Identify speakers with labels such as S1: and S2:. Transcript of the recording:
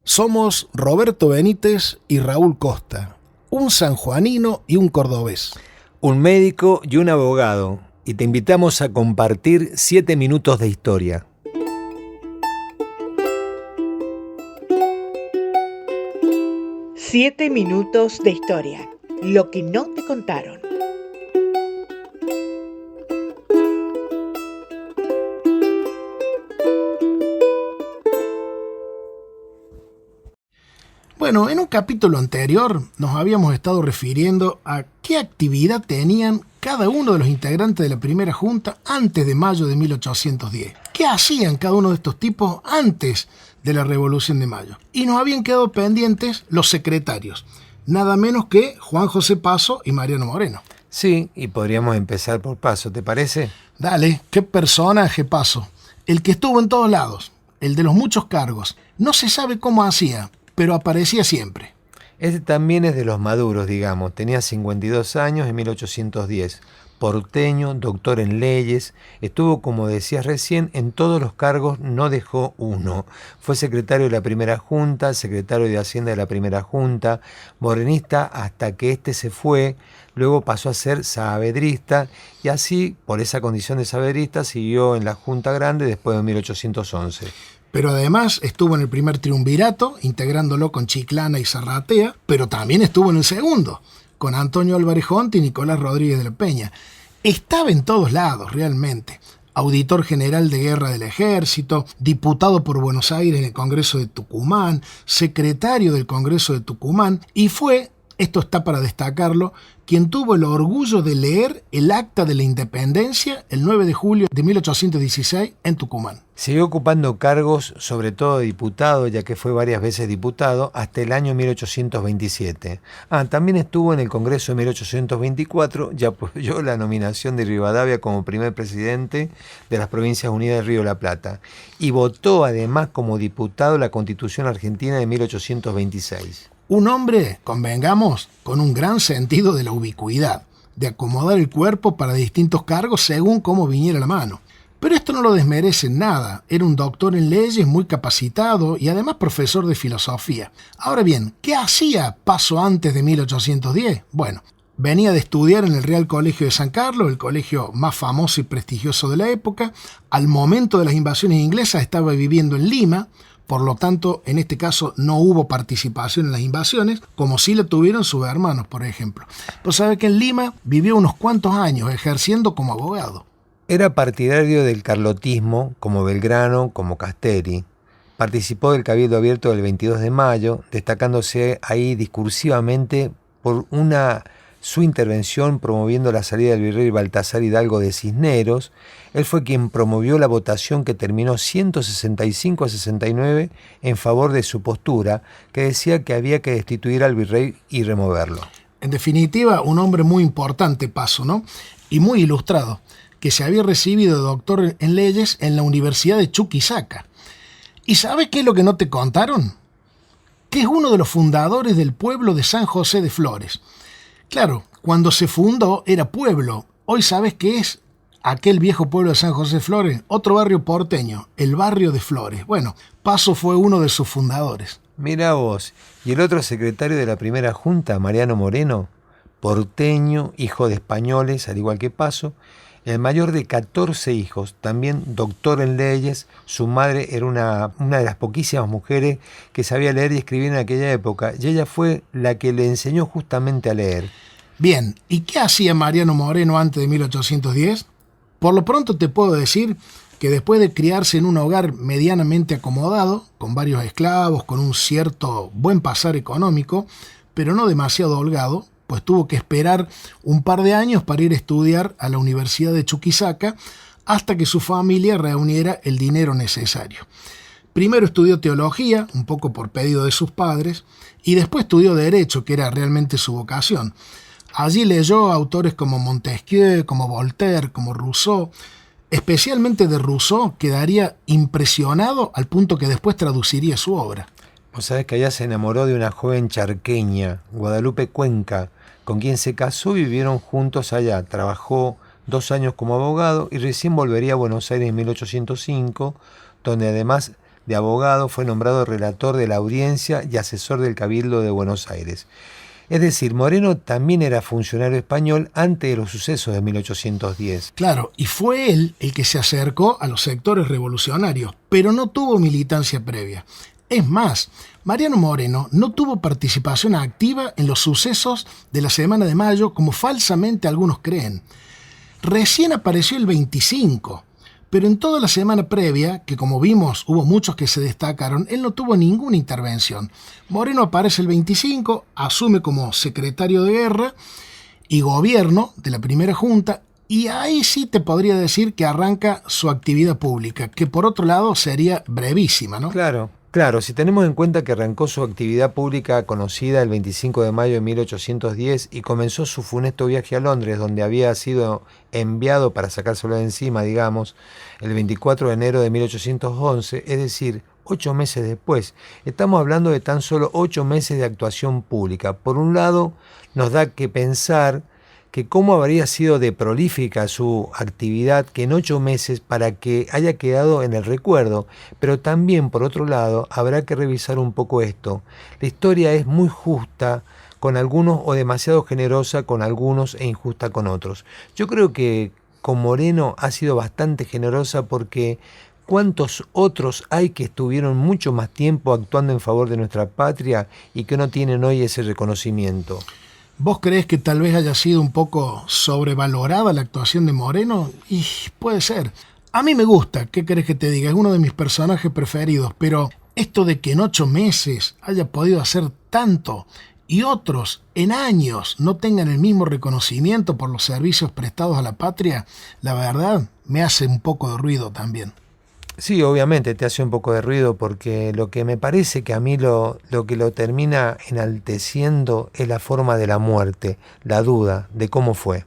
S1: Somos Roberto Benítez y Raúl Costa, un sanjuanino y un cordobés.
S2: Un médico y un abogado, y te invitamos a compartir 7 minutos de historia.
S3: Siete minutos de historia. Lo que no te contaron.
S1: Bueno, en un capítulo anterior nos habíamos estado refiriendo a qué actividad tenían cada uno de los integrantes de la primera junta antes de mayo de 1810. ¿Qué hacían cada uno de estos tipos antes de la Revolución de Mayo? Y nos habían quedado pendientes los secretarios, nada menos que Juan José Paso y Mariano Moreno.
S2: Sí, y podríamos empezar por Paso, ¿te parece?
S1: Dale, qué personaje Paso. El que estuvo en todos lados, el de los muchos cargos. No se sabe cómo hacía, pero aparecía siempre.
S2: Este también es de los maduros, digamos. Tenía 52 años en 1810. Porteño, doctor en leyes. Estuvo, como decías recién, en todos los cargos, no dejó uno. Fue secretario de la primera junta, secretario de Hacienda de la primera junta, morenista hasta que este se fue. Luego pasó a ser saavedrista y así, por esa condición de saavedrista, siguió en la Junta Grande después de 1811.
S1: Pero además estuvo en el primer triunvirato, integrándolo con Chiclana y Zarratea, pero también estuvo en el segundo, con Antonio Álvarez Jonte y Nicolás Rodríguez de la Peña. Estaba en todos lados, realmente. Auditor general de guerra del ejército, diputado por Buenos Aires en el Congreso de Tucumán, secretario del Congreso de Tucumán, y fue, esto está para destacarlo, quien tuvo el orgullo de leer el Acta de la Independencia el 9 de julio de 1816 en Tucumán.
S2: Siguió ocupando cargos, sobre todo de diputado, ya que fue varias veces diputado, hasta el año 1827. También estuvo en el Congreso de 1824 y apoyó la nominación de Rivadavia como primer presidente de las Provincias Unidas del Río de la Plata. Y votó además como diputado la Constitución Argentina de 1826.
S1: Un hombre, convengamos, con un gran sentido de la ubicuidad, de acomodar el cuerpo para distintos cargos según cómo viniera la mano. Pero esto no lo desmerece en nada. Era un doctor en leyes muy capacitado y además profesor de filosofía. Ahora bien, ¿qué hacía Paso antes de 1810? Bueno, venía de estudiar en el Real Colegio de San Carlos, el colegio más famoso y prestigioso de la época. Al momento de las invasiones inglesas estaba viviendo en Lima. Por lo tanto, en este caso no hubo participación en las invasiones, como sí la tuvieron sus hermanos, por ejemplo. Pues sabe que en Lima vivió unos cuantos años ejerciendo como abogado.
S2: Era partidario del carlotismo, como Belgrano, como Castelli. Participó del Cabildo Abierto del 22 de mayo, destacándose ahí discursivamente por su intervención promoviendo la salida del virrey Baltasar Hidalgo de Cisneros. Él fue quien promovió la votación que terminó 165 a 69 en favor de su postura, que decía que había que destituir al virrey y removerlo.
S1: En definitiva, un hombre muy importante, Paso, ¿no? Y muy ilustrado, que se había recibido de doctor en leyes en la Universidad de Chuquisaca. ¿Y sabe qué es lo que no te contaron? Que es uno de los fundadores del pueblo de San José de Flores. Claro, cuando se fundó era pueblo. Hoy sabes qué es aquel viejo pueblo de San José de Flores, otro barrio porteño, el barrio de Flores. Bueno, Paso fue uno de sus fundadores.
S2: Mirá vos, y el otro secretario de la primera junta, Mariano Moreno, porteño, hijo de españoles, al igual que Paso, el mayor de 14 hijos, también doctor en leyes. Su madre era una de las poquísimas mujeres que sabía leer y escribir en aquella época, y ella fue la que le enseñó justamente a leer.
S1: Bien, ¿y qué hacía Mariano Moreno antes de 1810? Por lo pronto te puedo decir que después de criarse en un hogar medianamente acomodado, con varios esclavos, con un cierto buen pasar económico, pero no demasiado holgado, pues tuvo que esperar un par de años para ir a estudiar a la Universidad de Chuquisaca hasta que su familia reuniera el dinero necesario. Primero estudió teología, un poco por pedido de sus padres, y después estudió derecho, que era realmente su vocación. Allí leyó a autores como Montesquieu, como Voltaire, como Rousseau. Especialmente de Rousseau quedaría impresionado al punto que después traduciría su obra.
S2: Vos sabés que allá se enamoró de una joven charqueña, Guadalupe Cuenca, con quien se casó y vivieron juntos allá. Trabajó 2 años como abogado y recién volvería a Buenos Aires en 1805, donde además de abogado, fue nombrado relator de la audiencia y asesor del Cabildo de Buenos Aires. Es decir, Moreno también era funcionario español antes de los sucesos de 1810.
S1: Claro, y fue él el que se acercó a los sectores revolucionarios, pero no tuvo militancia previa. Es más, Mariano Moreno no tuvo participación activa en los sucesos de la Semana de Mayo, como falsamente algunos creen. Recién apareció el 25, pero en toda la semana previa, que como vimos hubo muchos que se destacaron, él no tuvo ninguna intervención. Moreno aparece el 25, asume como secretario de guerra y gobierno de la primera junta, y ahí sí te podría decir que arranca su actividad pública, que por otro lado sería brevísima, ¿no?
S2: Claro, si tenemos en cuenta que arrancó su actividad pública conocida el 25 de mayo de 1810 y comenzó su funesto viaje a Londres, donde había sido enviado para sacárselo de encima, digamos, el 24 de enero de 1811, es decir, 8 meses después. Estamos hablando de tan solo 8 meses de actuación pública. Por un lado, nos da que pensar que cómo habría sido de prolífica su actividad que en 8 meses para que haya quedado en el recuerdo, pero también por otro lado habrá que revisar un poco esto. La historia es muy justa con algunos o demasiado generosa con algunos e injusta con otros. Yo creo que con Moreno ha sido bastante generosa porque ¿cuántos otros hay que estuvieron mucho más tiempo actuando en favor de nuestra patria y que no tienen hoy ese reconocimiento?
S1: ¿Vos creés que tal vez haya sido un poco sobrevalorada la actuación de Moreno? Y puede ser. A mí me gusta, ¿qué querés que te diga? Es uno de mis personajes preferidos, pero esto de que en 8 meses haya podido hacer tanto y otros en años no tengan el mismo reconocimiento por los servicios prestados a la patria, la verdad me hace un poco de ruido también.
S2: Sí, obviamente te hace un poco de ruido porque lo que me parece que a mí lo que lo termina enalteciendo es la forma de la muerte, la duda de cómo fue.